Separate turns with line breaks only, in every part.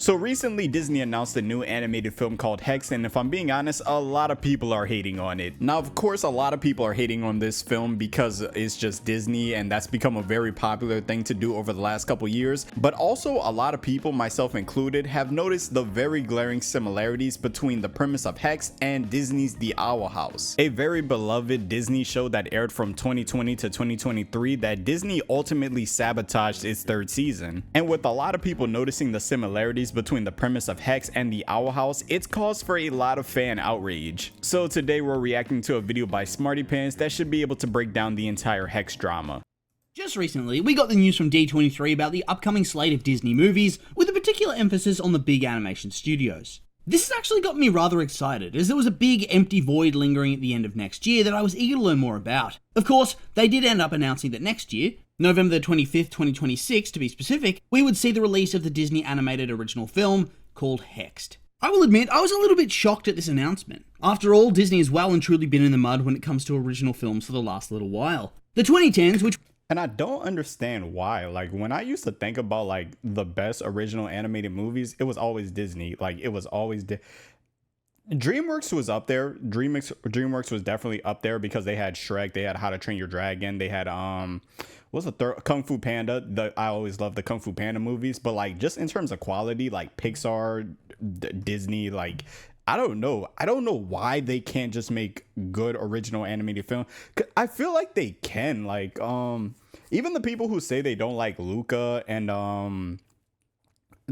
So recently Disney announced a new animated film called Hex, and if I'm being honest, a lot of people are hating on it. Now of course a lot of people are hating on this film because it's just Disney, and that's become a very popular thing to do over the last couple years. But also a lot of people, myself included, have noticed the very glaring similarities between the premise of Hex and Disney's The Owl House, a very beloved Disney show that aired from 2020 to 2023 that Disney ultimately sabotaged its third season. And with a lot of people noticing the similarities between the premise of Hex and The Owl House, it's caused for a lot of fan outrage. So today we're reacting to a video by Smarty Pants that should be able to break down the entire Hex drama.
Just recently, we got the news from D23 about the upcoming slate of Disney movies, with a particular emphasis on the big animation studios. This has actually got me rather excited, as there was a big empty void lingering at the end of next year that I was eager to learn more about. Of course, they did end up announcing that next year, November the 25th, 2026 to be specific, we would see the release of the Disney animated original film called Hexed. I will admit, I was a little bit shocked at this announcement. After all, Disney has well and truly been in the mud when it comes to original films for the last little while. The 2010s, which...
And I don't understand why. Like, when I used to think about like the best original animated movies, it was always Disney. Like, it was always DreamWorks was up there. DreamWorks was definitely up there because they had Shrek, they had How to Train Your Dragon, they had what's the third, Kung Fu Panda. I always loved the Kung Fu Panda movies, but like just in terms of quality, like Pixar, Disney, like I don't know why they can't just make good original animated film. I feel like they can. Like even the people who say they don't like Luca and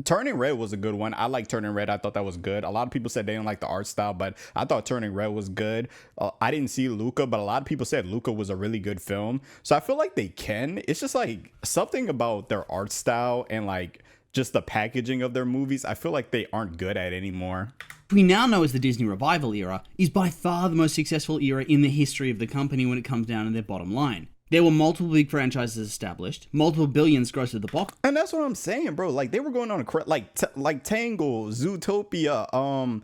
Turning Red was a good one. I like Turning Red. I thought that was good. A lot of people said they didn't like the art style, but I thought Turning Red was good. I didn't see Luca, but a lot of people said Luca was a really good film. So I feel like they can. It's just like something about their art style and like just the packaging of their movies. I feel like they aren't good at anymore.
We now know as the Disney Revival Era is by far the most successful era in the history of the company when it comes down to their bottom line. There were multiple big franchises established, multiple billions grossed at the box.
And that's what I'm saying, bro. Like they were going on a like Tangle, Zootopia,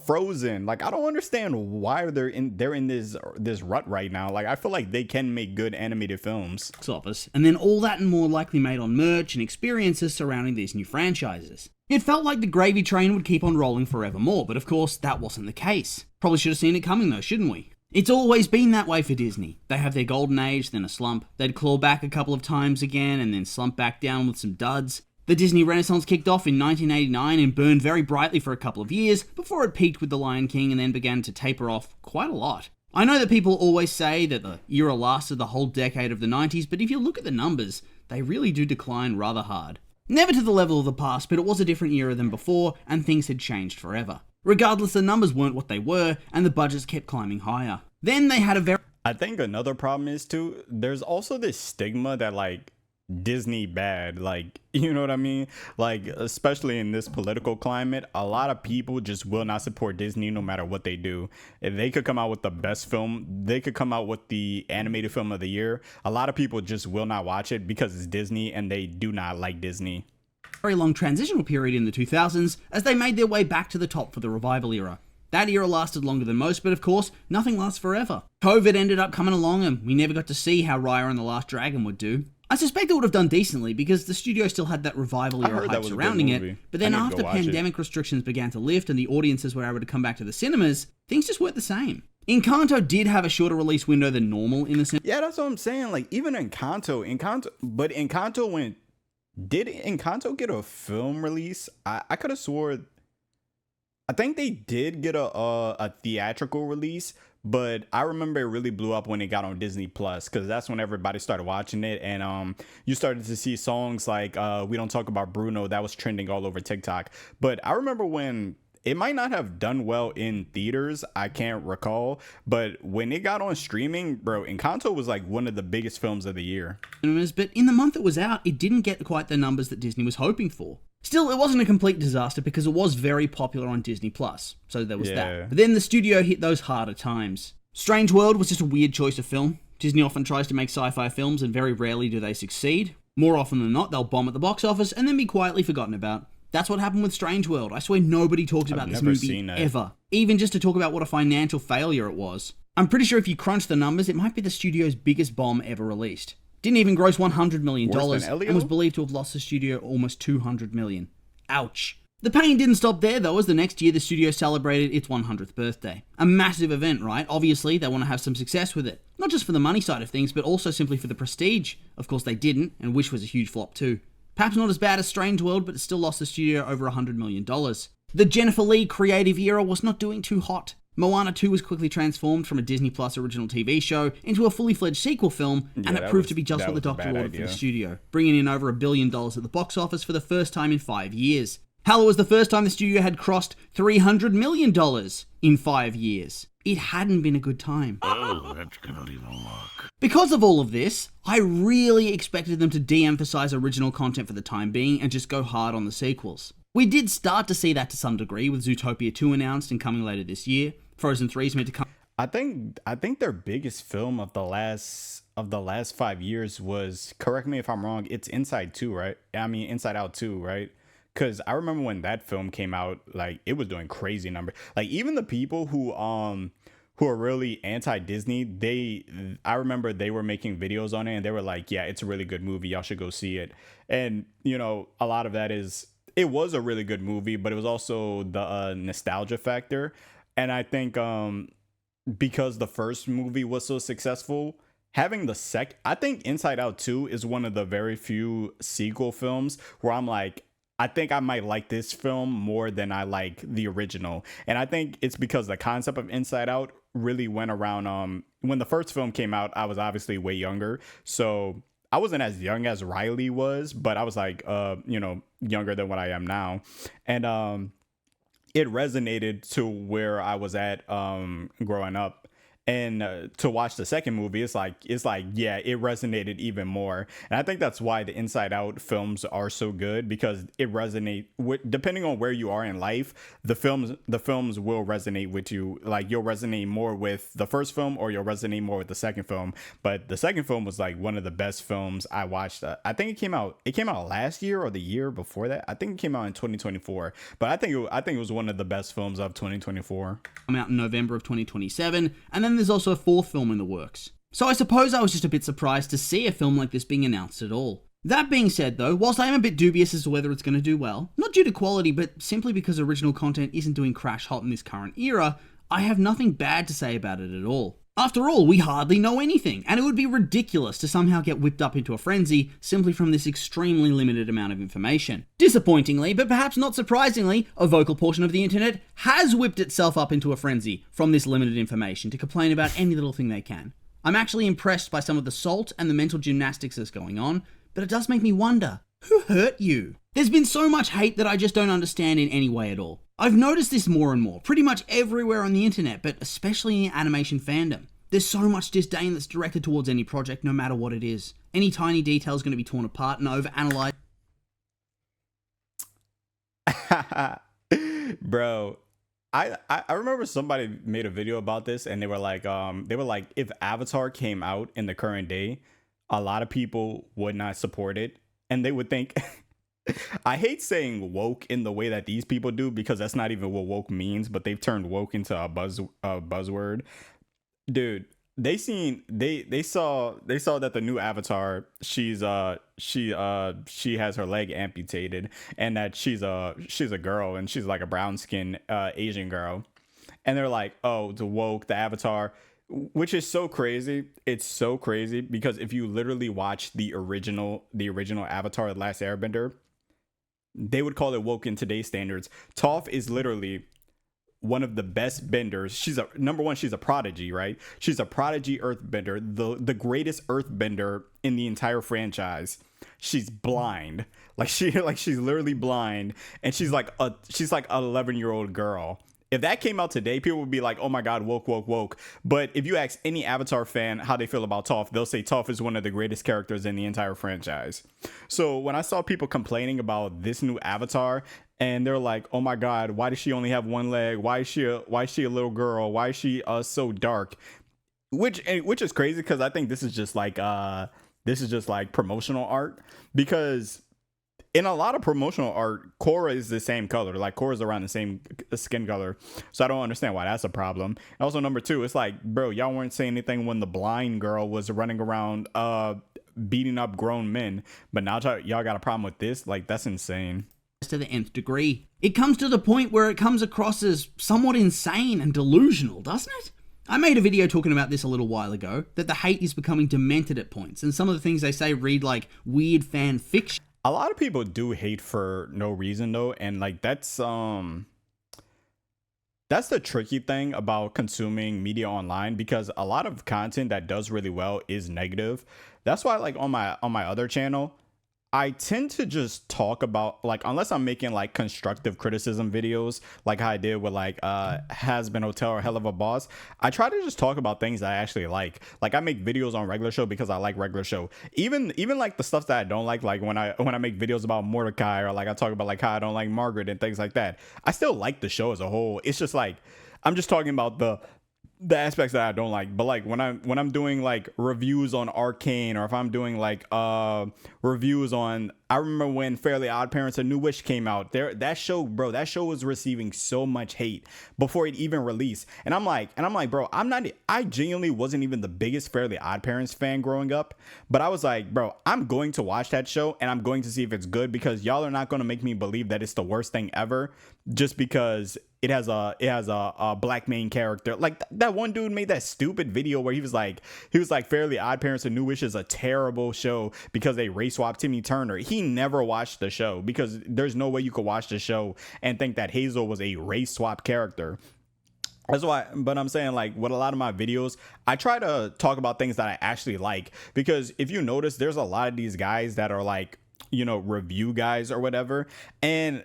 Frozen. Like I don't understand why they're in this rut right now. Like I feel like they can make good animated films.
Office, and then all that and more likely made on merch and experiences surrounding these new franchises. It felt like the gravy train would keep on rolling forevermore, but of course that wasn't the case. Probably should have seen it coming though, shouldn't we? It's always been that way for Disney. They have their golden age, then a slump. They'd claw back a couple of times again, and then slump back down with some duds. The Disney Renaissance kicked off in 1989 and burned very brightly for a couple of years, before it peaked with The Lion King and then began to taper off quite a lot. I know that people always say that the era lasted the whole decade of the 90s, but if you look at the numbers, they really do decline rather hard. Never to the level of the past, but it was a different era than before, and things had changed forever. Regardless, the numbers weren't what they were, and the budgets kept climbing higher. Then they had a very...
I think another problem is too, there's also this stigma that like Disney bad, like, you know what I mean? Like, especially in this political climate, a lot of people just will not support Disney no matter what they do. If they could come out with the best film, they could come out with the animated film of the year, a lot of people just will not watch it because it's Disney and they do not like Disney.
Very long transitional period in the 2000s as they made their way back to the top for the Revival Era. That era lasted longer than most, but of course, nothing lasts forever. COVID ended up coming along and we never got to see how Raya and the Last Dragon would do. I suspect it would have done decently because the studio still had that Revival Era hype surrounding it, but then after pandemic restrictions began to lift and the audiences were able to come back to the cinemas, things just weren't the same. Encanto did have a shorter release window than normal in the cinema.
Yeah, that's what I'm saying. Like, even but Encanto went... Did Encanto get a film release? I could have swore... I think they did get a theatrical release, but I remember it really blew up when it got on Disney Plus, because that's when everybody started watching it, and you started to see songs like We Don't Talk About Bruno that was trending all over TikTok. But I remember when it might not have done well in theaters, I can't recall, but when it got on streaming, bro, Encanto was like one of the biggest films of the year.
But in the month it was out, it didn't get quite the numbers that Disney was hoping for. Still, it wasn't a complete disaster because it was very popular on Disney+, so there was that. But then the studio hit those harder times. Strange World was just a weird choice of film. Disney often tries to make sci-fi films and very rarely do they succeed. More often than not, they'll bomb at the box office and then be quietly forgotten about. That's what happened with Strange World. I swear nobody talks about this movie ever. Even just to talk about what a financial failure it was. I'm pretty sure if you crunch the numbers, it might be the studio's biggest bomb ever released. Didn't even gross $100 million and was believed to have lost the studio almost $200 million. Ouch. The pain didn't stop there though, as the next year the studio celebrated its 100th birthday. A massive event, right? Obviously, they want to have some success with it. Not just for the money side of things, but also simply for the prestige. Of course they didn't, and Wish was a huge flop too. Perhaps not as bad as Strange World, but it still lost the studio over $100 million. The Jennifer Lee creative era was not doing too hot. Moana 2 was quickly transformed from a Disney Plus original TV show into a fully fledged sequel film, and it proved to be just what the doctor ordered for the studio, bringing in over $1 billion at the box office for the first time in 5 years. Hell, it was the first time the studio had crossed $300 million in 5 years. It hadn't been a good time.
Oh, that's gonna leave a mark.
Because of all of this, I really expected them to de-emphasize original content for the time being and just go hard on the sequels. We did start to see that to some degree, with Zootopia 2 announced and coming later this year. Frozen 3 is meant to come.
I think their biggest film of the last 5 years was, correct me if I'm wrong, it's Inside Out 2, right? Because I remember when that film came out, like, it was doing crazy numbers. Like, even the people who are really anti-Disney, I remember they were making videos on it and they were like, yeah, it's a really good movie, y'all should go see it. And, you know, a lot of that is, it was a really good movie, but it was also the nostalgia factor. And I think because the first movie was so successful, having I think Inside Out 2 is one of the very few sequel films where I'm like, I think I might like this film more than I like the original. And I think it's because the concept of Inside Out really went around. When the first film came out, I was obviously way younger. So I wasn't as young as Riley was, but I was like, younger than what I am now. And it resonated to where I was at growing up. And to watch the second movie, it's like, yeah, it resonated even more. And I think that's why the Inside Out films are so good, because it resonate with, depending on where you are in life, the films will resonate with you. Like, you'll resonate more with the first film, or you'll resonate more with the second film. But the second film was like one of the best films I watched. I think it came out last year or the year before that. I think it came out in 2024. But I think it was one of the best films of 2024.
Come out in November of 2027, and then there's also a fourth film in the works. So I suppose I was just a bit surprised to see a film like this being announced at all. That being said though, whilst I am a bit dubious as to whether it's going to do well, not due to quality, but simply because original content isn't doing crash hot in this current era, I have nothing bad to say about it at all. After all, we hardly know anything, and it would be ridiculous to somehow get whipped up into a frenzy simply from this extremely limited amount of information. Disappointingly, but perhaps not surprisingly, a vocal portion of the internet has whipped itself up into a frenzy from this limited information to complain about any little thing they can. I'm actually impressed by some of the salt and the mental gymnastics that's going on, but it does make me wonder, who hurt you? There's been so much hate that I just don't understand in any way at all. I've noticed this more and more, pretty much everywhere on the internet, but especially in animation fandom. There's so much disdain that's directed towards any project, no matter what it is. Any tiny detail is going to be torn apart and overanalyzed.
Bro, I remember somebody made a video about this, and they were like, if Avatar came out in the current day, a lot of people would not support it, and they would think. I hate saying woke in the way that these people do, because that's not even what woke means, but they've turned woke into a buzzword. Dude, they saw that the new Avatar, she has her leg amputated, and that she's a girl, and she's like a brown skinned Asian girl, and they're like, oh, the woke, the Avatar, which is so crazy. It's so crazy, because if you literally watch the original Avatar: The Last Airbender, they would call it woke in today's standards. Toph is literally one of the best benders. She's a prodigy, right? She's a prodigy earthbender, the greatest earthbender in the entire franchise. She's blind. She's literally blind, and she's like an 11-year-old girl. If that came out today, people would be like, oh my God, woke, woke, woke. But if you ask any Avatar fan how they feel about Toph, they'll say Toph is one of the greatest characters in the entire franchise. So when I saw people complaining about this new Avatar, and they're like, oh my God, why does she only have one leg? Why is she a little girl? Why is she so dark? Which is crazy, because I think this is just like promotional art, because in a lot of promotional art, Korra is the same color. Like, Korra's around the same skin color. So I don't understand why that's a problem. And also, number two, it's like, bro, y'all weren't saying anything when the blind girl was running around beating up grown men. But now y'all got a problem with this? Like, that's insane.
to the nth degree. It comes to the point where it comes across as somewhat insane and delusional, doesn't it? I made a video talking about this a little while ago, that the hate is becoming demented at points, and some of the things they say read like weird fan fiction.
A lot of people do hate for no reason though, and like that's the tricky thing about consuming media online, because a lot of content that does really well is negative. That's why like on my other channel, I tend to just talk about, like, unless I'm making like constructive criticism videos like how I did with like Has Been Hotel or Hell of a Boss, I try to just talk about things that I actually like I make videos on regular show because I like regular show. Even like the stuff that I don't like when I make videos about Mordecai, or like I talk about like how I don't like Margaret and things like that, I still like the show as a whole. It's just like I'm just talking about the aspects that I don't like. But like when I'm doing like reviews on Arcane, or if I'm doing like reviews on, I remember when Fairly Odd Parents: A New Wish came out, that show was receiving so much hate before it even released, and I'm like bro, I genuinely wasn't even the biggest Fairly Odd Parents fan growing up, but I was like, bro, I'm going to watch that show and I'm going to see if it's good, because y'all are not going to make me believe that it's the worst thing ever just because it has a black main character. Like that one dude made that stupid video where he was like Fairly Odd Parents: A New Wish is a terrible show because they race swapped Timmy Turner. He never watched the show, because there's no way you could watch the show and think that Hazel was a race swap character. That's why, but I'm saying, like, with a lot of my videos, I try to talk about things that I actually like, because if you notice, there's a lot of these guys that are like, you know, review guys or whatever, and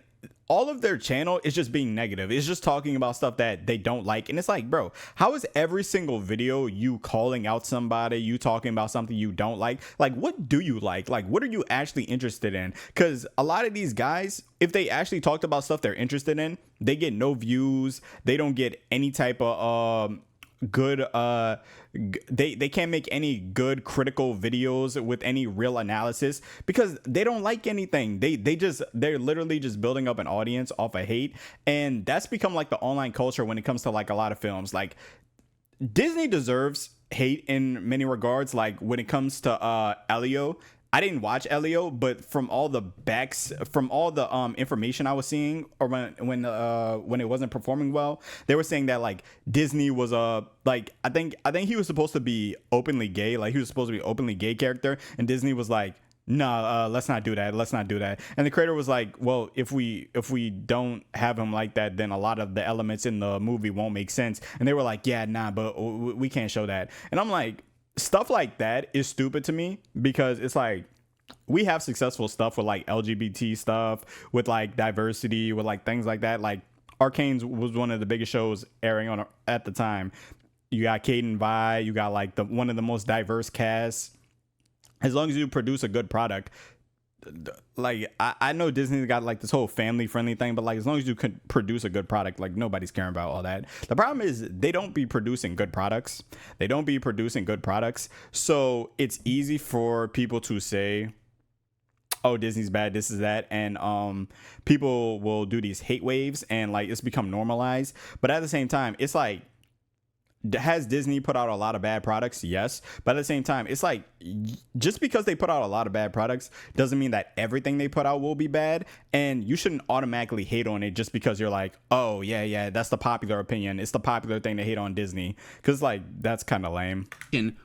all of their channel is just being negative. It's just talking about stuff that they don't like. And it's like, bro, how is every single video you calling out somebody, you talking about something you don't like? Like, what do you like? Like, what are you actually interested in? Because a lot of these guys, if they actually talked about stuff they're interested in, they get no views. They don't get any type of good they can't make any good critical videos with any real analysis, because they don't like anything. They're literally just building up an audience off of hate, and that's become like the online culture when it comes to like a lot of films. Like, Disney deserves hate in many regards. Like when it comes to Elio, I didn't watch Elio, but from all the information I was seeing, or when it wasn't performing well, they were saying that like Disney was like I think he was supposed to be openly gay, like he was supposed to be an openly gay character, and Disney was like, no, let's not do that. And the creator was like, well, if we don't have him like that, then a lot of the elements in the movie won't make sense. And they were like, yeah, nah, but we can't show that. And I'm like, stuff like that is stupid to me, because it's like, we have successful stuff with like LGBT stuff, with like diversity, with like things like that. Like Arcane's was one of the biggest shows airing on at the time. You got Caden Vi, you got like one of the most diverse casts. As long as you produce a good product, like I know Disney's got like this whole family friendly thing, but like as long as you can produce a good product, like nobody's caring about all that. The problem is they don't be producing good products. So it's easy for people to say, oh, Disney's bad, this is that, and people will do these hate waves, and like it's become normalized. But at the same time, it's like, has Disney put out a lot of bad products? Yes. But at the same time, it's like, just because they put out a lot of bad products doesn't mean that everything they put out will be bad. And you shouldn't automatically hate on it just because you're like, oh, yeah, that's the popular opinion. It's the popular thing to hate on Disney. Because, like, that's kind of lame.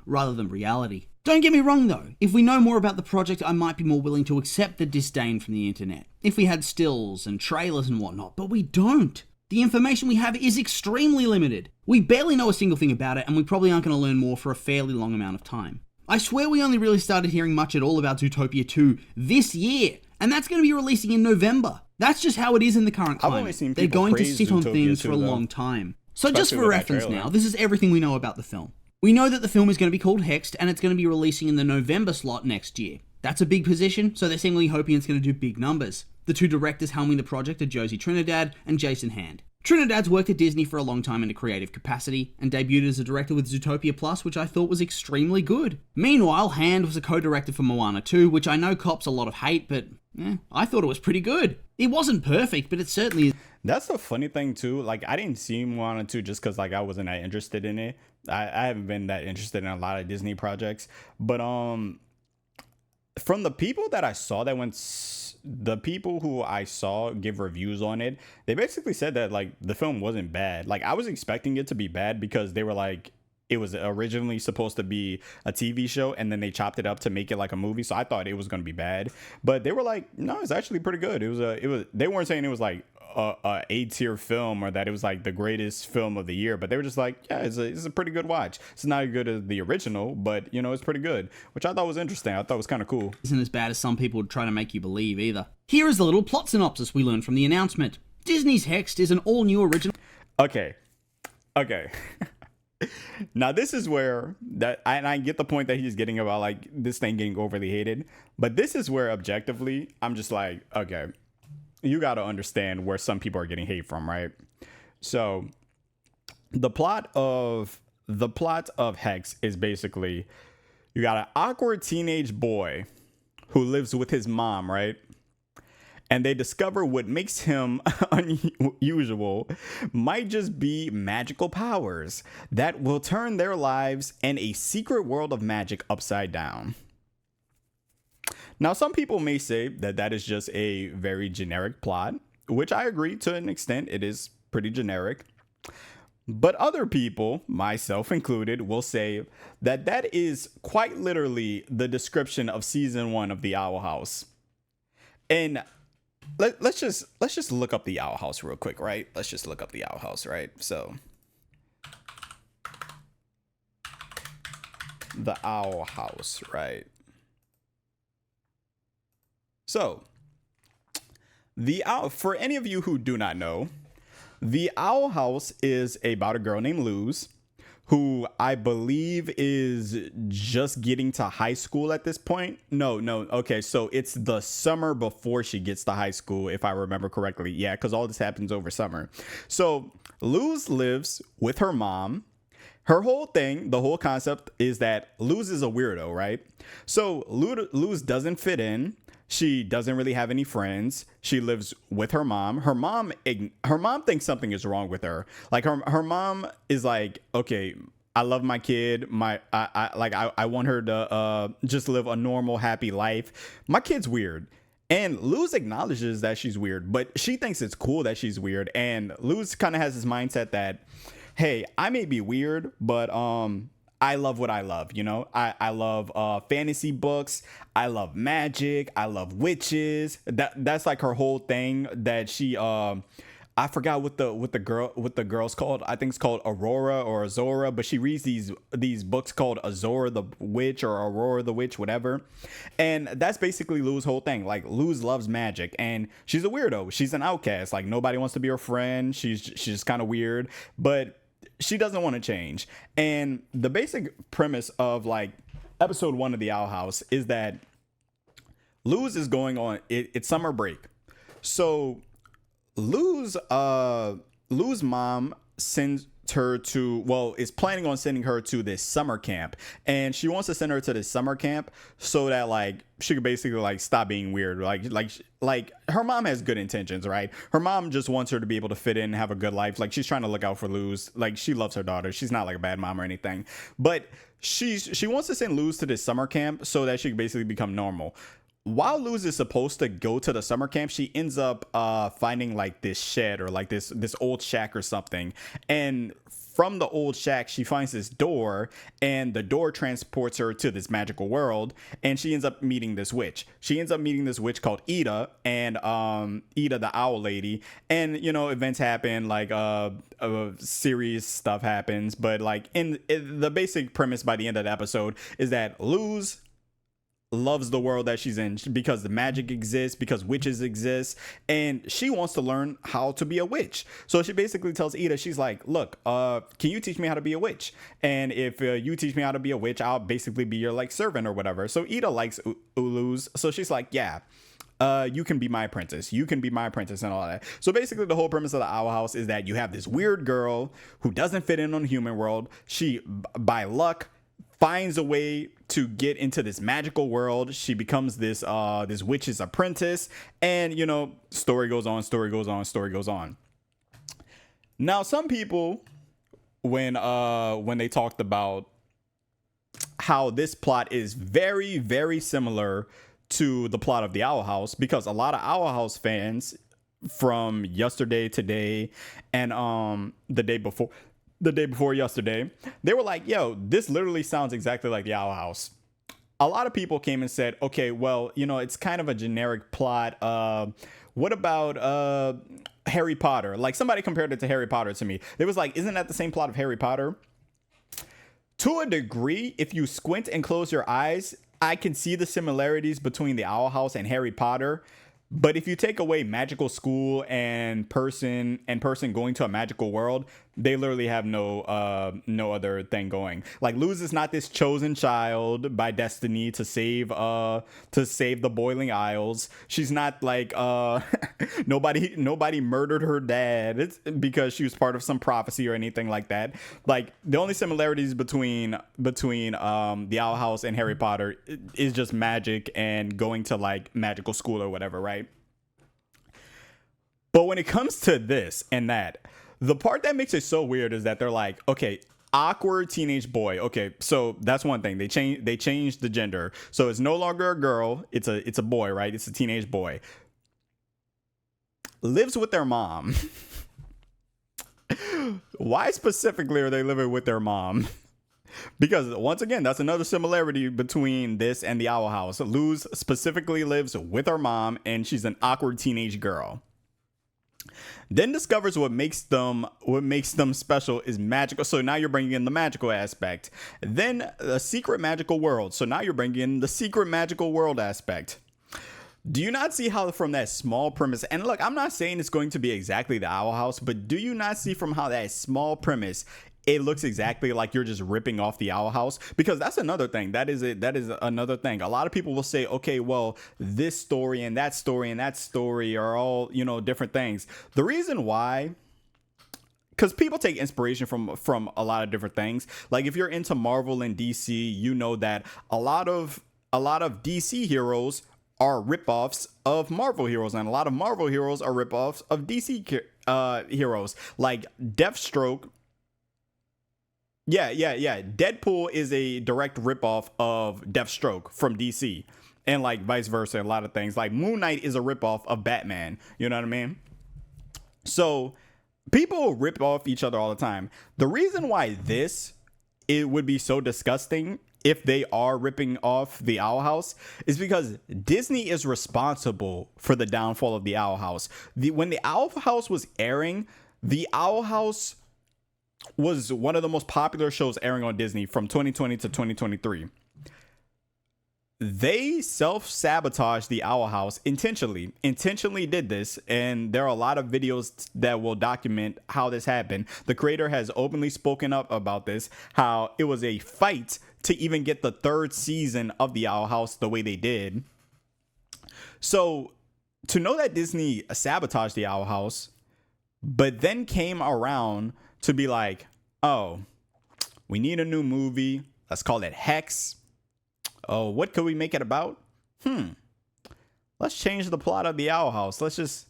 Rather than reality. Don't get me wrong though, if we know more about the project, I might be more willing to accept the disdain from the internet. If we had stills and trailers and whatnot, but we don't. The information we have is extremely limited. We barely know a single thing about it, and we probably aren't going to learn more for a fairly long amount of time. I swear we only really started hearing much at all about Zootopia 2 this year, and that's going to be releasing in November. That's just how it is in the current climate. They're going to sit on things for a long time. So just for reference now, this is everything we know about the film. We know that the film is going to be called Hexed, and it's going to be releasing in the November slot next year. That's a big position, so they're seemingly hoping it's going to do big numbers. The two directors helming the project are Josie Trinidad and Jason Hand. Trinidad's worked at Disney for a long time in a creative capacity, and debuted as a director with Zootopia Plus, which I thought was extremely good. Meanwhile, Hand was a co-director for Moana 2, which I know cops a lot of hate, but I thought it was pretty good. It wasn't perfect, but it certainly is.
That's the funny thing too. Like, I didn't see Moana 2 just because like I wasn't that interested in it. I haven't been that interested in a lot of Disney projects, but from the people that I saw that went the people who I saw give reviews on it, they basically said that like the film wasn't bad. Like I was expecting it to be bad because they were like it was originally supposed to be a TV show and then they chopped it up to make it like a movie. So I thought it was going to be bad, but they were like, no, it's actually pretty good. They weren't saying it was like a A-tier film or that it was like the greatest film of the year, but they were just like, yeah, it's a pretty good watch. It's not as good as the original, but you know, it's pretty good, which I thought was interesting. I thought it was kind of cool.
Isn't as bad as some people would try to make you believe either. Here is the little plot synopsis we learned from the announcement. Disney's Hexed is an all-new original...
Okay. Now this is where I get the point that he's getting about like this thing getting overly hated, but this is where objectively I'm just like, okay, you got to understand where some people are getting hate from, right? So the plot of Hex is basically you got an awkward teenage boy who lives with his mom, right? And they discover what makes him unusual might just be magical powers that will turn their lives and a secret world of magic upside down. Now, some people may say that that is just a very generic plot, which I agree to an extent. It is pretty generic. But other people, myself included, will say that that is quite literally the description of season 1 of The Owl House. And let's just look up The Owl House real quick, right? Let's just look up The Owl House, right? So The Owl House, right? So for any of you who do not know, The Owl House is about a girl named Luz, who I believe is just getting to high school at this point. No. Okay, so it's the summer before she gets to high school, if I remember correctly. Yeah, because all this happens over summer. So Luz lives with her mom. Her whole thing, the whole concept is that Luz is a weirdo, right? So Luz doesn't fit in. She doesn't really have any friends. She lives with her mom. Her mom thinks something is wrong with her. Like her mom is like, okay, I love my kid. I want her to just live a normal, happy life. My kid's weird. And Luz acknowledges that she's weird, but she thinks it's cool that she's weird. And Luz kind of has this mindset that, hey, I may be weird, but I love what I love, you know? I love fantasy books. I love magic. I love witches. That's like her whole thing that she I forgot what the girl's called. I think it's called Aurora or Azora, but she reads these books called Azora the Witch or Aurora the Witch, whatever. And that's basically Luz's whole thing. Like Luz loves magic and she's a weirdo. She's an outcast. Like nobody wants to be her friend. She's just kind of weird, but she doesn't want to change. And the basic premise of like episode 1 of The Owl House is that Luz is going on it's summer break. So Luz's mom sends her is planning on sending her to this summer camp, and she wants to send her to this summer camp so that like she could basically like stop being weird. Like her mom has good intentions, right? Her mom just wants her to be able to fit in and have a good life. Like she's trying to look out for Luz. Like she loves her daughter. She's not like a bad mom or anything, but she wants to send Luz to this summer camp so that she can basically become normal. While Luz is supposed to go to the summer camp, she ends up finding like this shed or like this old shack or something. And from the old shack, she finds this door, and the door transports her to this magical world. And she ends up meeting this witch. She ends up meeting this witch called Ida, and Ida the Owl Lady. And you know, events happen, like serious stuff happens. But like in the basic premise by the end of the episode is that Luz loves the world that she's in because the magic exists, because witches exist, and she wants to learn how to be a witch. So she basically tells Ida, she's like, look, can you teach me how to be a witch? And if you teach me how to be a witch, I'll basically be your like servant or whatever. So Ida likes Luz, so she's like, yeah, you can be my apprentice. You can be my apprentice and all that. So basically the whole premise of the Owl House is that you have this weird girl who doesn't fit in on the human world. She, by luck, finds a way to get into this magical world. She becomes this witch's apprentice, and you know, story goes on. Now, some people, when they talked about how this plot is very, very similar to the plot of the Owl House, because a lot of Owl House fans from yesterday, today, and the day before yesterday, they were like, yo, this literally sounds exactly like the Owl House. A lot of people came and said, okay, well, you know, it's kind of a generic plot. What about Harry Potter? Like, somebody compared it to Harry Potter to me. They was like, isn't that the same plot of Harry Potter? To a degree, if you squint and close your eyes, I can see the similarities between the Owl House and Harry Potter. But if you take away magical school and person going to a magical world, they literally have no other thing going. Like, Luz is not this chosen child by destiny to save the Boiling Isles. She's not like nobody murdered her dad. It's because she was part of some prophecy or anything like that. Like, the only similarities between the Owl House and Harry Potter is just magic and going to like magical school or whatever, right? But when it comes to this and that, the part that makes it so weird is that they're like, okay, awkward teenage boy. Okay, so that's one thing. They changed the gender. So it's no longer a girl, it's a boy, right? It's a teenage boy. Lives with their mom. Why specifically are they living with their mom? Because once again, that's another similarity between this and the Owl House. Luz specifically lives with her mom, and she's an awkward teenage girl. Then discovers what makes them special is magical. So now you're bringing in the magical aspect. Then a secret magical world. So now you're bringing in the secret magical world aspect. Do you not see how from that small premise, and look, I'm not saying it's going to be exactly the Owl House, but do you not see from how that small premise, it looks exactly like you're just ripping off the Owl House? Because that's another thing. That is another thing. A lot of people will say, okay, well, this story and that story and that story are all, you know, different things. The reason why, because people take inspiration from a lot of different things. Like, if you're into Marvel and DC, you know that a lot of DC heroes are ripoffs of Marvel heroes, and a lot of Marvel heroes are ripoffs of DC heroes. Like Deathstroke. Yeah. Deadpool is a direct ripoff of Deathstroke from DC, and like vice versa. A lot of things like Moon Knight is a ripoff of Batman. You know what I mean? So people rip off each other all the time. The reason why it would be so disgusting if they are ripping off the Owl House is because Disney is responsible for the downfall of the Owl House. When the Owl House was airing, the Owl House was one of the most popular shows airing on Disney from 2020 to 2023. They self-sabotaged the Owl House intentionally did this, and there are a lot of videos that will document how this happened. The creator has openly spoken up about this, how it was a fight to even get the third season of the Owl House the way they did. So to know that Disney sabotaged the Owl House, but then came around to be like, oh, we need a new movie. Let's call it Hex. Oh, what could we make it about? Let's change the plot of the Owl House. Let's just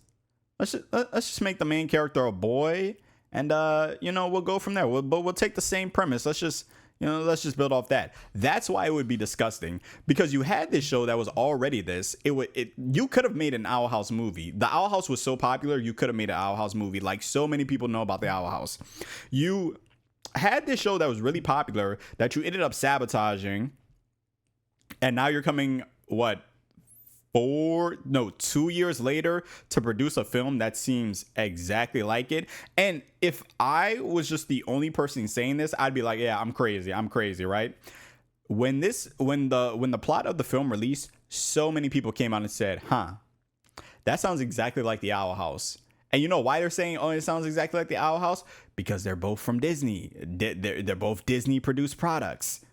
make the main character a boy, and we'll go from there. We'll take the same premise. Let's just build off that. That's why it would be disgusting, because you had this show that was already this. You could have made an Owl House movie. The Owl House was so popular, you could have made an Owl House movie. Like, so many people know about the Owl House. You had this show that was really popular that you ended up sabotaging, and now you're coming 2 years later to produce a film that seems exactly like it. And if I was just the only person saying this, I'd be like, yeah, I'm crazy, right? When the plot of the film released, so many people came out and said, that sounds exactly like the Owl House. And you know why they're saying, oh, it sounds exactly like the Owl House? Because they're both from Disney. They're both Disney produced products.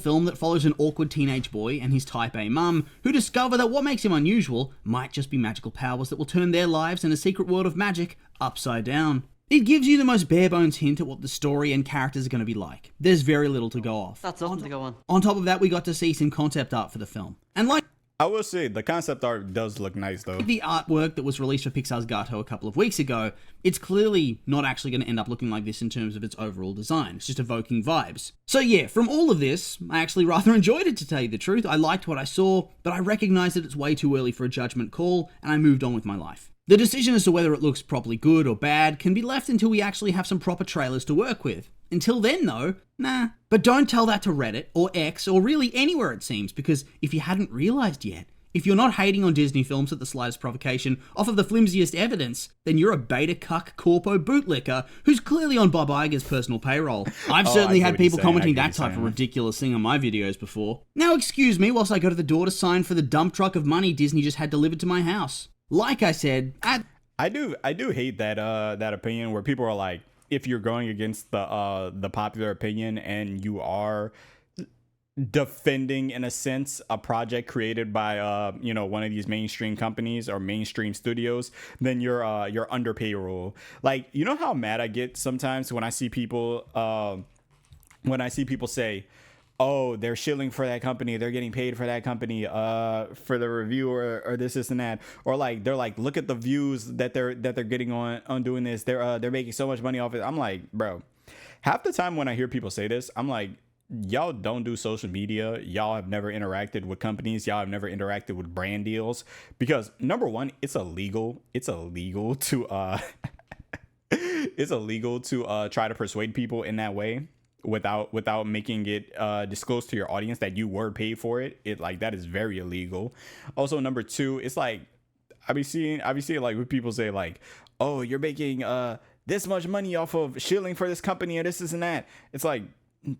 Film that follows an awkward teenage boy and his type A mum who discover that what makes him unusual might just be magical powers that will turn their lives in a secret world of magic upside down. It gives you the most bare bones hint at what the story and characters are going to be like. There's very little to go off.
That's nothing to go on.
On top of that, we got to see some concept art for the film. And like
I will say the concept art does look nice though.
The artwork that was released for Pixar's Gato a couple of weeks ago, it's clearly not actually going to end up looking like this in terms of its overall design. It's just evoking vibes. So yeah, from all of this, I actually rather enjoyed it, to tell you the truth. I liked what I saw, but I recognize that it's way too early for a judgment call, and I moved on with my life. The decision as to whether it looks properly good or bad can be left until we actually have some proper trailers to work with. Until then though, nah. But don't tell that to Reddit or X or really anywhere it seems, because if you hadn't realized yet, if you're not hating on Disney films at the slightest provocation off of the flimsiest evidence, then you're a beta cuck corpo bootlicker who's clearly on Bob Iger's personal payroll. I've certainly had people commenting that type of ridiculous thing on my videos before. Now excuse me whilst I go to the door to sign for the dump truck of money Disney just had delivered to my house. Like I said,
I do hate that opinion where people are like, if you're going against the popular opinion and you are defending in a sense a project created by one of these mainstream companies or mainstream studios, then you're under payroll. Like, you know how mad I get sometimes when I see people say, oh, they're shilling for that company, they're getting paid for that company for the review or this and that, or like they're like, look at the views that they're getting on doing this, they're making so much money off it. I'm like, bro, half the time when I hear people say this, I'm like, y'all don't do social media, y'all have never interacted with companies, y'all have never interacted with brand deals, because number one, it's illegal to it's illegal to try to persuade people in that way without making it disclosed to your audience that you were paid for it. Like, that is very illegal. Also, number two, it's like I be seeing like when people say like, oh, you're making this much money off of shilling for this company or this and that. It's like,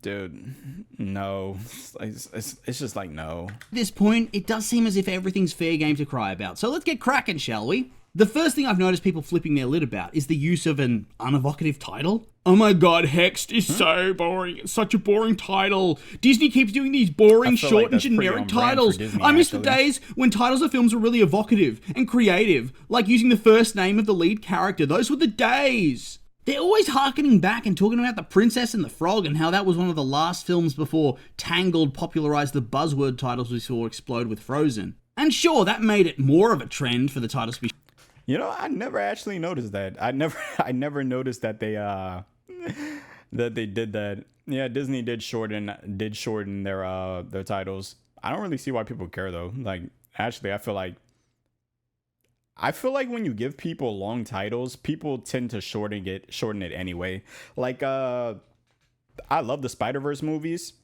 dude, no. It's just like, no. At
this point, it does seem as if everything's fair game to cry about. So let's get cracking, shall we? The first thing I've noticed people flipping their lid about is the use of an unevocative title. Oh my god, Hexed is so boring. It's such a boring title. Disney keeps doing these boring, short, and generic titles.
Disney,
I miss the days when titles of films were really evocative and creative, like using the first name of the lead character. Those were the days. They're always harkening back and talking about The Princess and the Frog and how that was one of the last films before Tangled popularized the buzzword titles we saw explode with Frozen. And sure, that made it more of a trend for the titles to be...
You know, I never actually noticed that. I never noticed that they did that. Yeah, Disney did shorten their titles. I don't really see why people care though. Like, actually, I feel like when you give people long titles, people tend to shorten it anyway. Like, I love the Spider-Verse movies.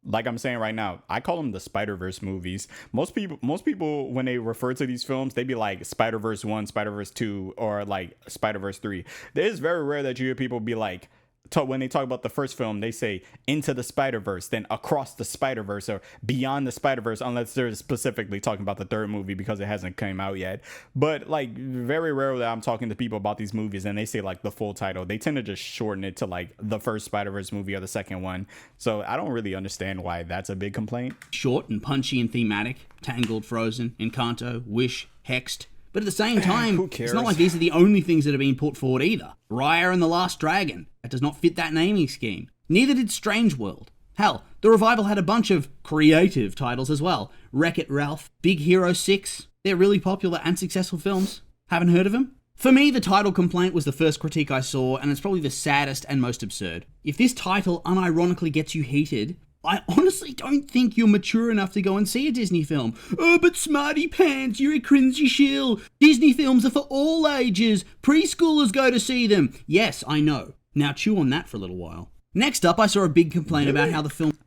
Like I'm saying right now, I call them the Spider-Verse movies. Most people, when they refer to these films, they be like Spider-Verse 1, Spider-Verse 2, or like Spider-Verse 3. It is very rare that you hear people be like, when they talk about the first film, they say Into the Spider-Verse, then Across the Spider-Verse, or Beyond the Spider-Verse, unless they're specifically talking about the third movie because it hasn't come out yet. But like, very rarely I'm talking to people about these movies and they say like the full title. They tend to just shorten it to like the first Spider-Verse movie or the second one. So I don't really understand why that's a big complaint.
Short and punchy and thematic. Tangled, Frozen, Encanto, Wish, Hexed. But at the same time,
who cares?
It's not like these are the only things that are being put forward either. Raya and the Last Dragon. That does not fit that naming scheme. Neither did Strange World. Hell, the Revival had a bunch of creative titles as well. Wreck-It Ralph, Big Hero 6. They're really popular and successful films. Haven't heard of them? For me, the title complaint was the first critique I saw, and it's probably the saddest and most absurd. If this title unironically gets you heated, I honestly don't think you're mature enough to go and see a Disney film. Oh, but smarty pants, you're a cringy shill. Disney films are for all ages. Preschoolers go to see them. Yes, I know. Now chew on that for a little while. Next up, I saw a big complaint about how the film...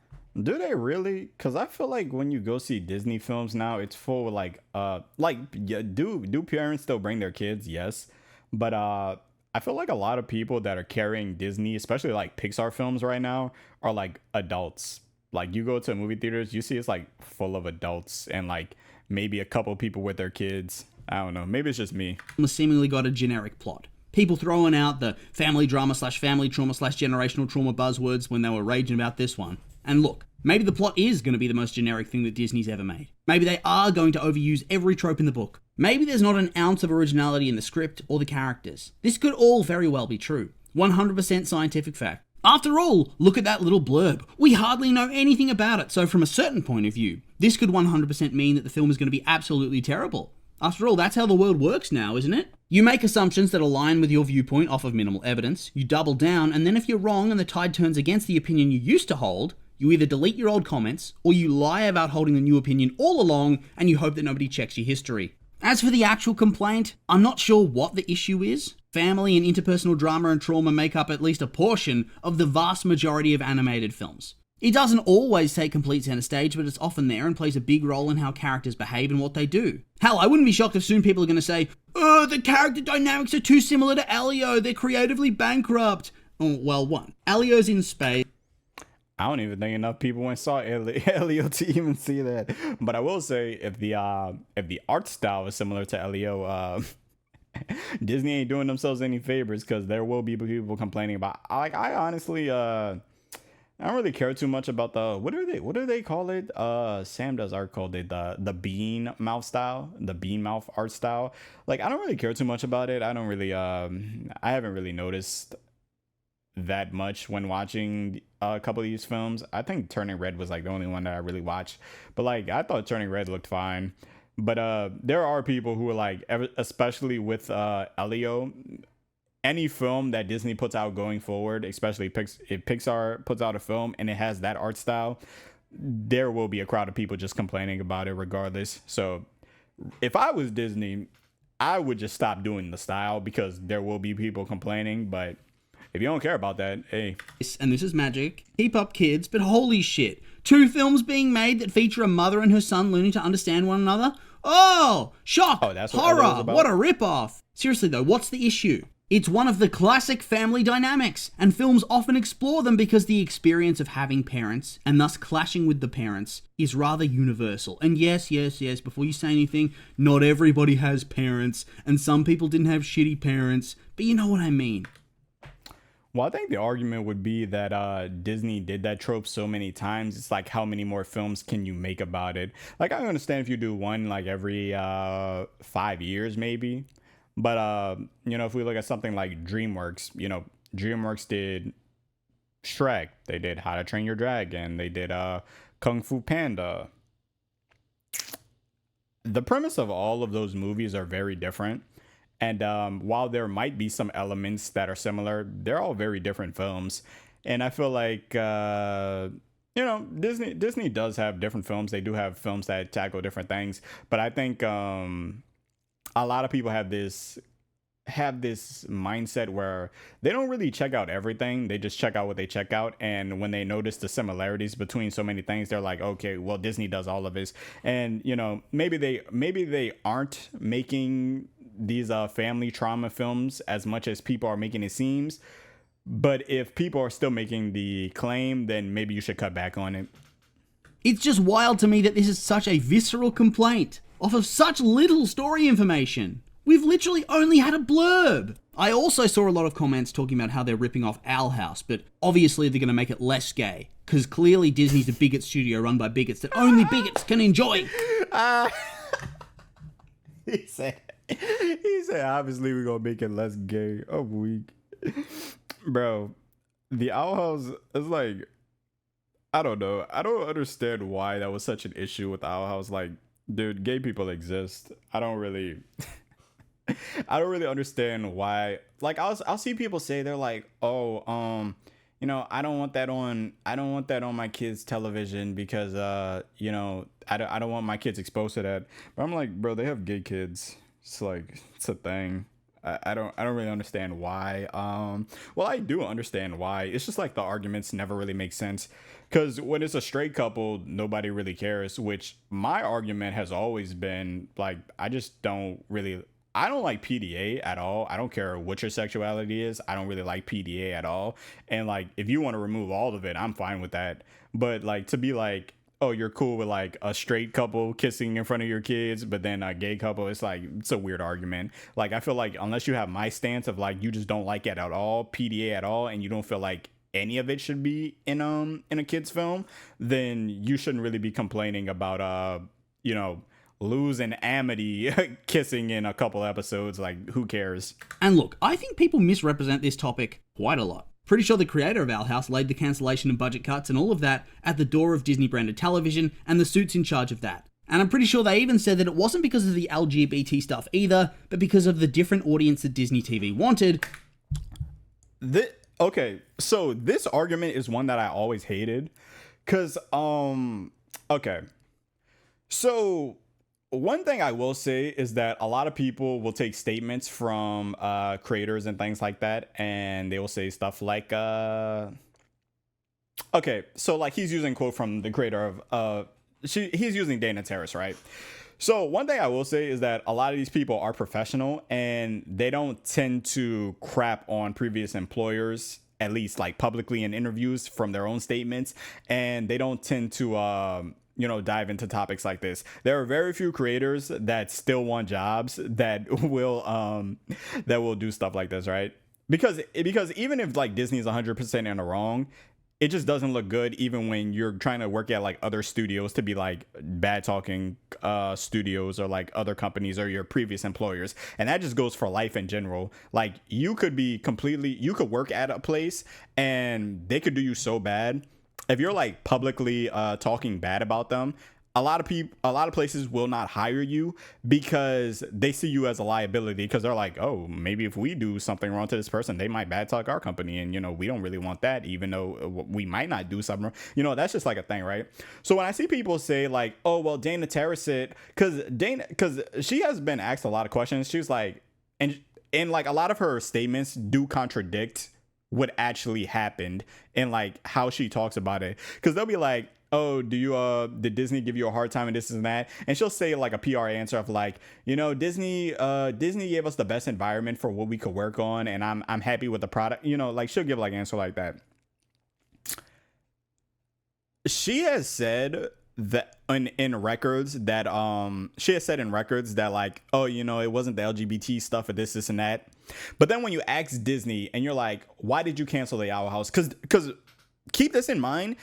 Do they really? Because I feel like when you go see Disney films now, it's full of do parents still bring their kids? Yes. But I feel like a lot of people that are carrying Disney, especially like Pixar films right now, are like adults. Like, you go to movie theaters, you see it's like full of adults and like maybe a couple people with their kids. I don't know. Maybe it's just me.
Seemingly got a generic plot. People throwing out the family drama / family trauma / generational trauma buzzwords when they were raging about this one. And look, maybe the plot is going to be the most generic thing that Disney's ever made. Maybe they are going to overuse every trope in the book. Maybe there's not an ounce of originality in the script or the characters. This could all very well be true. 100% scientific fact. After all, look at that little blurb. We hardly know anything about it, so from a certain point of view, this could 100% mean that the film is going to be absolutely terrible. After all, that's how the world works now, isn't it? You make assumptions that align with your viewpoint off of minimal evidence, you double down, and then if you're wrong and the tide turns against the opinion you used to hold, you either delete your old comments, or you lie about holding the new opinion all along, and you hope that nobody checks your history. As for the actual complaint, I'm not sure what the issue is. Family and interpersonal drama and trauma make up at least a portion of the vast majority of animated films. It doesn't always take complete center stage, but it's often there and plays a big role in how characters behave and what they do. Hell, I wouldn't be shocked if soon people are going to say, "Oh, the character dynamics are too similar to Elio, they're creatively bankrupt." Oh, well, one, Elio's in space.
I don't even think enough people went saw Elio to even see that. But I will say, if the art style is similar to Elio, Disney ain't doing themselves any favors, because there will be people complaining about. I honestly, I don't really care too much about the what do they call it? Sam does art called it the bean mouth style, the bean mouth art style. Like, I don't really care too much about it. I don't really I haven't really noticed that much when watching a couple of these films. I think Turning Red was like the only one that I really watched, but like I thought Turning Red looked fine. But there are people who are like, especially with Elio, any film that Disney puts out going forward, especially if Pixar puts out a film and it has that art style, there will be a crowd of people just complaining about it regardless. So if I was Disney, I would just stop doing the style, because there will be people complaining. But if you don't care about that, hey.
And this is magic. Keep up, kids, but holy shit. 2 films being made that feature a mother and her son learning to understand one another? Oh, shock,
that's what
horror, what a ripoff. Seriously though, what's the issue? It's one of the classic family dynamics, and films often explore them because the experience of having parents, and thus clashing with the parents, is rather universal. And yes, before you say anything, not everybody has parents, and some people didn't have shitty parents, but you know what I mean.
Well, I think the argument would be that Disney did that trope so many times. It's like, how many more films can you make about it? Like, I understand if you do one like every 5 years, maybe. But, if we look at something like DreamWorks, DreamWorks did Shrek. They did How to Train Your Dragon. They did Kung Fu Panda. The premise of all of those movies are very different. And while there might be some elements that are similar, they're all very different films. And I feel like, Disney does have different films. They do have films that tackle different things. But I think a lot of people have this mindset where they don't really check out everything. They just check out what they check out. And when they notice the similarities between so many things, they're like, okay, well, Disney does all of this. And, maybe they aren't making these family trauma films as much as people are making it seems. But if people are still making the claim, then maybe you should cut back on it.
It's just wild to me that this is such a visceral complaint off of such little story information. We've literally only had a blurb. I also saw a lot of comments talking about how they're ripping off Owl House, but obviously they're going to make it less gay, because clearly Disney's a bigot studio run by bigots that only bigots can enjoy.
He said, obviously we're going to make it less gay. I'm weak. Bro, the Owl House is like, I don't know. I don't understand why that was such an issue with the Owl House. Like, dude, gay people exist. I don't really understand why. Like, I'll see people say, they're like, oh, I don't want that on my kids' television because I don't want my kids exposed to that. But I'm like, bro, they have gay kids. It's like, it's a thing. I don't really understand why. Well, I do understand why. It's just like the arguments never really make sense. Because when it's a straight couple, nobody really cares. Which my argument has always been, like, I don't like PDA at all. I don't care what your sexuality is. I don't really like PDA at all. And like, if you want to remove all of it, I'm fine with that. But like, to be like, oh, you're cool with like a straight couple kissing in front of your kids, but then a gay couple, it's like, it's a weird argument. Like, I feel like unless you have my stance of like, you just don't like it at all, PDA at all, and you don't feel like any of it should be in a kid's film, then you shouldn't really be complaining about Luz and Amity kissing in a couple episodes. Like, who cares?
And look, I think people misrepresent this topic quite a lot. Pretty sure the creator of Owl House laid the cancellation and budget cuts and all of that at the door of Disney branded television and the suits in charge of that. And I'm pretty sure they even said that it wasn't because of the LGBT stuff either, but because of the different audience that Disney TV wanted.
Okay, so this argument is one that I always hated. Because, okay. So, one thing I will say is that a lot of people will take statements from creators and things like that, and they will say stuff like, okay, so like he's using a quote from the creator of, he's using Dana Terrace, right? So one thing I will say is that a lot of these people are professional and they don't tend to crap on previous employers, at least like publicly in interviews from their own statements. And they don't tend to, dive into topics like this. There are very few creators that still want jobs that will do stuff like this, right? Because even if like Disney is 100% in the wrong, it just doesn't look good even when you're trying to work at like other studios to be like bad talking studios or like other companies or your previous employers. And that just goes for life in general. Like you could work at a place and they could do you so bad. If you're like publicly talking bad about them, a lot of places will not hire you because they see you as a liability, because they're like, oh, maybe if we do something wrong to this person, they might bad talk our company, and we don't really want that, even though we might not do something wrong. That's just like a thing, right? So when I see people say like, oh well, Dana Terrace said, because she has been asked a lot of questions, she was like, and like a lot of her statements do contradict what actually happened and like how she talks about it, because they'll be like, oh, did Disney give you a hard time and this and that? And she'll say like a PR answer of like, Disney gave us the best environment for what we could work on, and I'm happy with the product. Like she'll give like an answer like that. She has said that in records that like, oh, it wasn't the LGBT stuff or this and that. But then when you ask Disney and you're like, why did you cancel the Owl House? Because keep this in mind,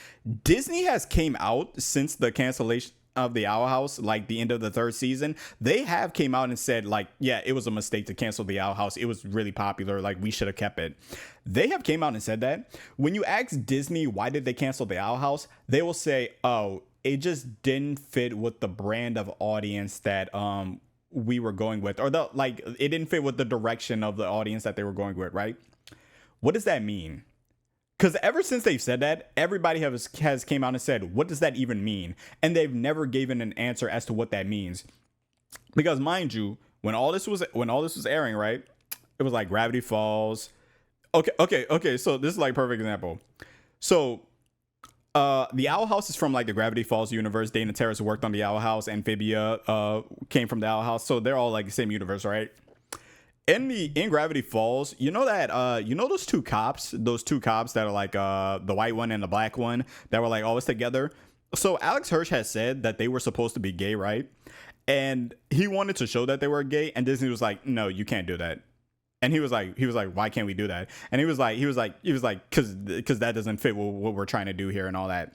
Disney has came out since the cancellation of the Owl House, like the end of the third season. They have came out and said like, yeah, it was a mistake to cancel the Owl House. It was really popular. Like we should have kept it. They have came out and said that. When you ask Disney, why did they cancel the Owl House? They will say, oh, it just didn't fit with the brand of audience that, we were going with, or it didn't fit with the direction of the audience that they were going with. Right. What does that mean? Because ever since they've said that, everybody has came out and said, what does that even mean? And they've never given an answer as to what that means. Because mind you, when all this was airing, right, it was like Gravity Falls. Okay. So this is like a perfect example. So the Owl House is from like the Gravity Falls universe. Dana Terrace worked on the Owl House. Amphibia came from the Owl House. So they're all like the same universe, right? In Gravity Falls, those two cops that are like the white one and the black one that were like always together. So Alex Hirsch has said that they were supposed to be gay, right? And he wanted to show that they were gay, and Disney was like, no, you can't do that. And he was like, why can't we do that? And he was like, because that doesn't fit what we're trying to do here and all that.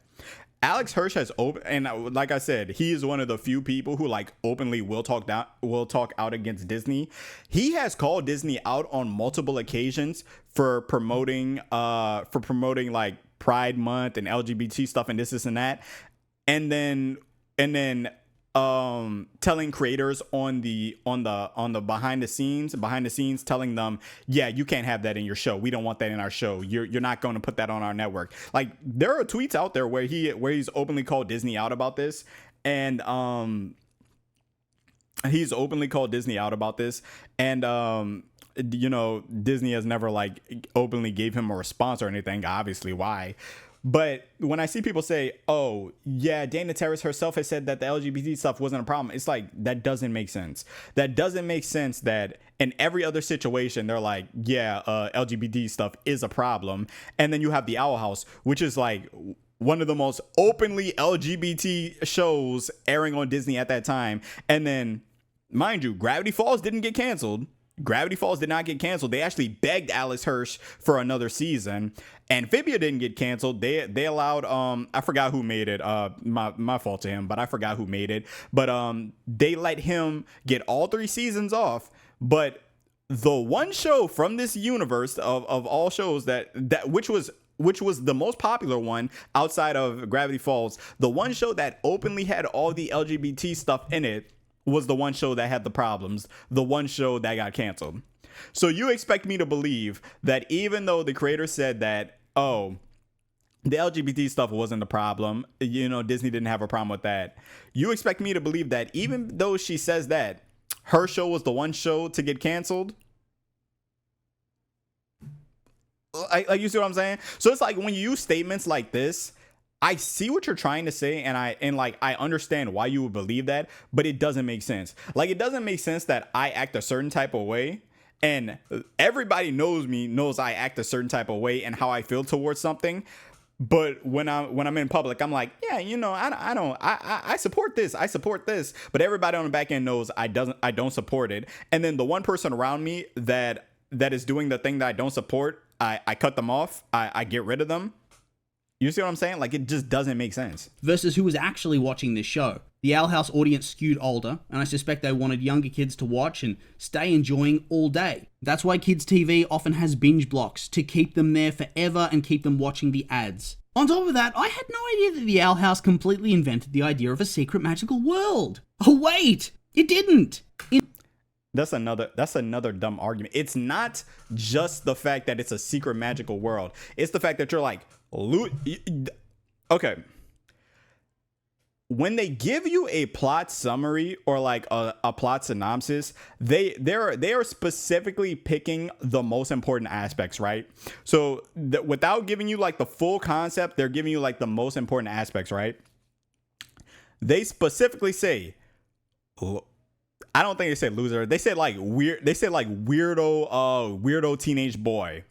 Alex Hirsch has open, and like I said, he is one of the few people who like openly will talk out against Disney. He has called Disney out on multiple occasions for promoting like Pride Month and LGBT stuff and this and that, and then telling creators on the behind the scenes telling them, yeah, you can't have that in your show, we don't want that in our show, you're not going to put that on our network. Like there are tweets out there where he's openly called Disney out about this, and Disney has never like openly gave him a response or anything, obviously why. But when I see people say, oh, yeah, Dana Terrace herself has said that the LGBT stuff wasn't a problem, it's like, that doesn't make sense. That doesn't make sense that in every other situation, they're like, yeah, LGBT stuff is a problem. And then you have the Owl House, which is like one of the most openly LGBT shows airing on Disney at that time. And then, mind you, Gravity Falls didn't get canceled. Gravity Falls did not get canceled. They actually begged Alex Hirsch for another season. Amphibia didn't get canceled. They allowed I forgot who made it. My fault to him, but I forgot who made it. But they let him get all 3 seasons off. But the one show from this universe of all shows that which was the most popular one outside of Gravity Falls, the one show that openly had all the LGBT stuff in it was the one show that had the problems, the one show that got canceled. So you expect me to believe that even though the creator said that, oh, the LGBT stuff wasn't the problem, Disney didn't have a problem with that, you expect me to believe that even though she says that, her show was the one show to get canceled? Like, you see what I'm saying? So it's like when you use statements like this, I see what you're trying to say, and I understand why you would believe that, but it doesn't make sense. Like, it doesn't make sense that I act a certain type of way, and everybody knows I act a certain type of way and how I feel towards something. But when I'm in public, I'm like, yeah, I support this. I support this. But everybody on the back end knows I don't support it. And then the one person around me that is doing the thing that I don't support, I cut them off. I get rid of them. You see what I'm saying? Like, it just doesn't make sense.
Versus who was actually watching this show. The Owl House audience skewed older, and I suspect they wanted younger kids to watch and stay enjoying all day. That's why kids' TV often has binge blocks, to keep them there forever and keep them watching the ads. On top of that, I had no idea that the Owl House completely invented the idea of a secret magical world. Oh wait, it didn't!
That's another dumb argument. It's not just the fact that it's a secret magical world. It's the fact that you're like, okay. When they give you a plot summary or like a plot synopsis, they are specifically picking the most important aspects, right? So without giving you like the full concept, they're giving you like the most important aspects, right? They specifically say, I don't think they said loser. They said like weird. They said like weirdo teenage boy.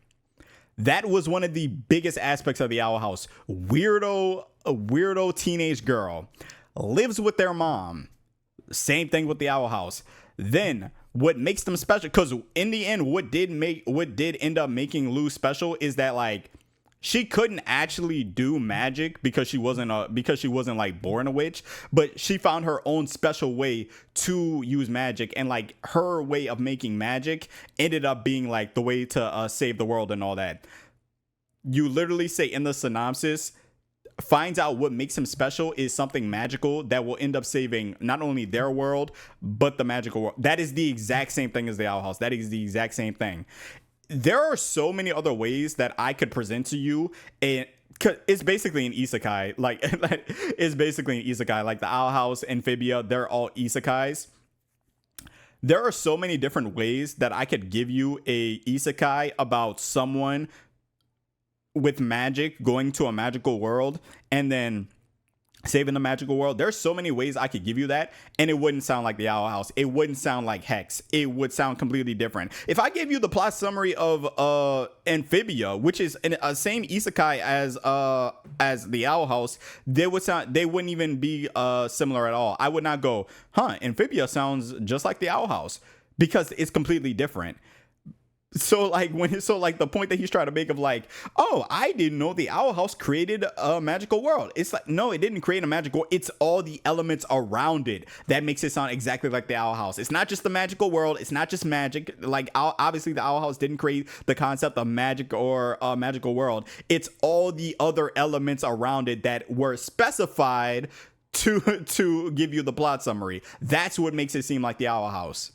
That was one of the biggest aspects of the Owl House. A weirdo teenage girl lives with their mom. Same thing with the Owl House. Then what makes them special? Because in the end, what did end up making Lou special is that like she couldn't actually do magic because she wasn't like born a witch, but she found her own special way to use magic, and like her way of making magic ended up being like the way to save the world and all that. You literally say in the synopsis, finds out what makes him special is something magical that will end up saving not only their world but the magical world. That is the exact same thing as the Owl House. That is the exact same thing. There are so many other ways that I could present to you, and it's basically an isekai. Like it's basically an isekai. Like the Owl House, Amphibia, they're all isekais. There are so many different ways that I could give you a isekai about someone with magic going to a magical world and then saving the magical world. There's so many ways I could give you that, and it wouldn't sound like the Owl House. It wouldn't sound like Hex. It would sound completely different. If I gave you the plot summary of Amphibia, which is a same isekai as the Owl House, they wouldn't even be similar at all. I would not go, Amphibia sounds just like the Owl House, because it's completely different. So the point that he's trying to make of like, oh, I didn't know the Owl House created a magical world. It's like, no, it didn't create a magical world. It's all the elements around it that makes it sound exactly like the Owl House. It's not just the magical world. It's not just magic. Like, obviously the Owl House didn't create the concept of magic or a magical world. It's all the other elements around it that were specified to give you the plot summary. That's what makes it seem like the Owl House.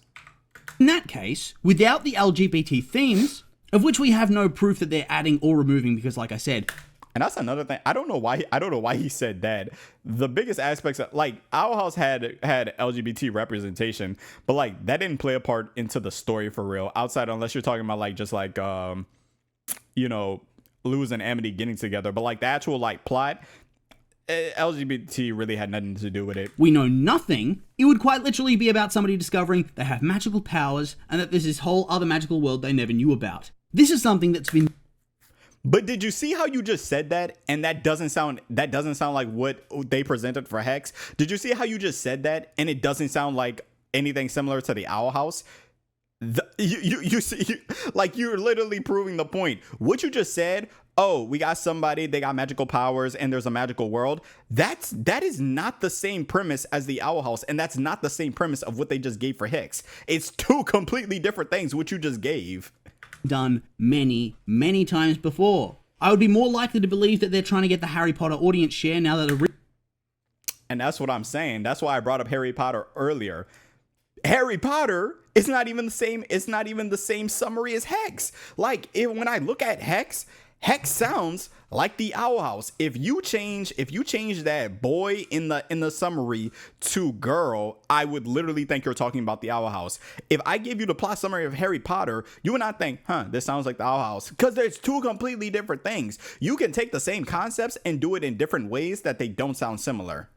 In that case, without the LGBT themes, of which we have no proof that they're adding or removing, because like I said,
and that's another thing. I don't know why he said that. The biggest aspects of, like, Owl House had LGBT representation, but like that didn't play a part into the story for real. Outside, unless you're talking about like just like Luz and Amity getting together, but like the actual like plot, LGBT really had nothing to do with it.
We know nothing. It would quite literally be about somebody discovering they have magical powers and that there's this whole other magical world they never knew about. This is something that's been...
But did you see how you just said that? And that doesn't sound like what they presented for Hex. Did you see how you just said that? And it doesn't sound like anything similar to the Owl House. You see, like, you're literally proving the point. What you just said, oh, we got somebody, they got magical powers and there's a magical world. That is not the same premise as the Owl House, and that's not the same premise of what they just gave for Hicks. It's two completely different things what you just gave.
Done many, many times before. I would be more likely to believe that they're trying to get the Harry Potter audience share now that
and that's what I'm saying. That's why I brought up Harry Potter earlier. Harry Potter is not even the same. It's not even the same summary as Hex. Like, when I look at Hex sounds like the Owl House. If you change that boy in the summary to girl, I would literally think you're talking about the Owl House. If I give you the plot summary of Harry Potter, you would not think, this sounds like the Owl House, because there's two completely different things. You can take the same concepts and do it in different ways that they don't sound similar.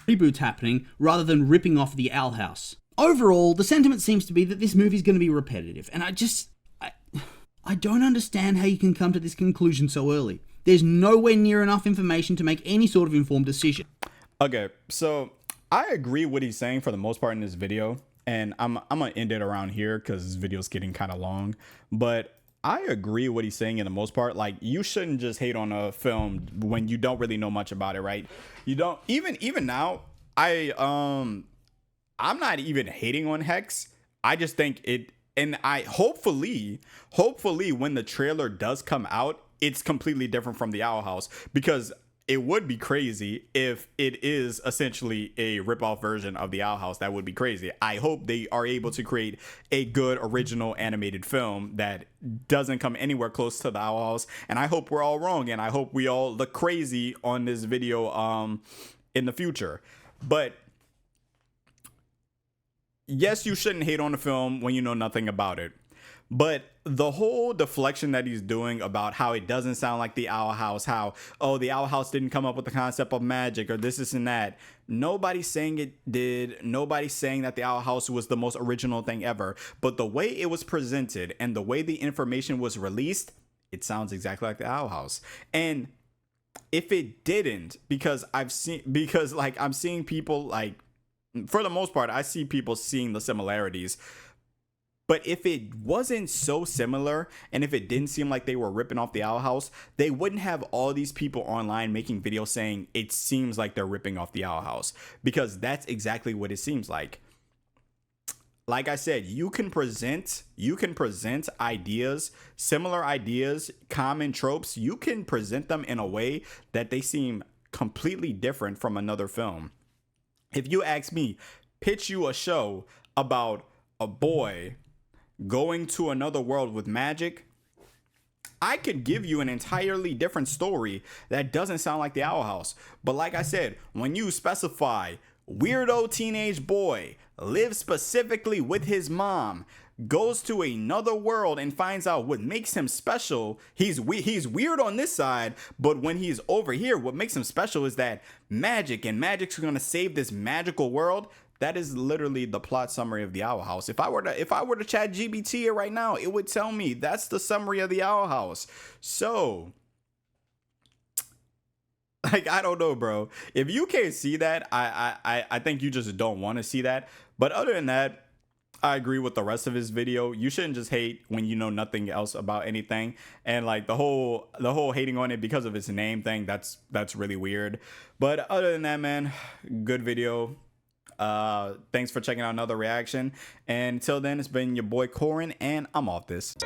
Reboot's happening rather than ripping off the Owl House. Overall, the sentiment seems to be that this movie's going to be repetitive, and I don't understand how you can come to this conclusion so early. There's nowhere near enough information to make any sort of informed decision.
Okay, so I agree what he's saying for the most part in this video, and I'm gonna end it around here because this video's getting kind of long, but I agree what he's saying in the most part. Like, you shouldn't just hate on a film when you don't really know much about it, right? You don't, even now, I'm not even hating on Hex. I just think it, and I hopefully when the trailer does come out, it's completely different from the Owl House, because it would be crazy if it is essentially a rip-off version of the Owl House. That would be crazy. I hope they are able to create a good original animated film that doesn't come anywhere close to the Owl House, and I hope we're all wrong, and I hope we all look crazy on this video in the future. But yes, you shouldn't hate on the film when you know nothing about it. But the whole deflection that he's doing about how it doesn't sound like the Owl House, how, oh, the Owl House didn't come up with the concept of magic, or this and that. Nobody's saying it did. Nobody's saying that the Owl House was the most original thing ever. But the way it was presented and the way the information was released, it sounds exactly like the Owl House. And if it didn't, because I'm seeing people, like, for the most part, I see people seeing the similarities. But if it wasn't so similar, and if it didn't seem like they were ripping off the Owl House, they wouldn't have all these people online making videos saying it seems like they're ripping off the Owl House, because that's exactly what it seems like. Like I said, you can present ideas, similar ideas, common tropes. You can present them in a way that they seem completely different from another film. If you ask me, pitch you a show about a boy going to another world with magic, I could give you an entirely different story that doesn't sound like the Owl House. But like I said, when you specify weirdo teenage boy lives specifically with his mom, goes to another world and finds out what makes him special. He's weird on this side, but when he's over here, what makes him special is that magic, and magic's gonna save this magical world. That is literally the plot summary of the Owl House. If I were to chat GBT it right now, it would tell me that's the summary of the Owl House. So, like, I don't know, bro. If you can't see that, I think you just don't want to see that. But other than that, I agree with the rest of his video. You shouldn't just hate when you know nothing else about anything. And like the whole hating on it because of its name thing, that's really weird. But other than that, man, good video. Thanks for checking out another reaction. And until then, it's been your boy Corin, and I'm off this.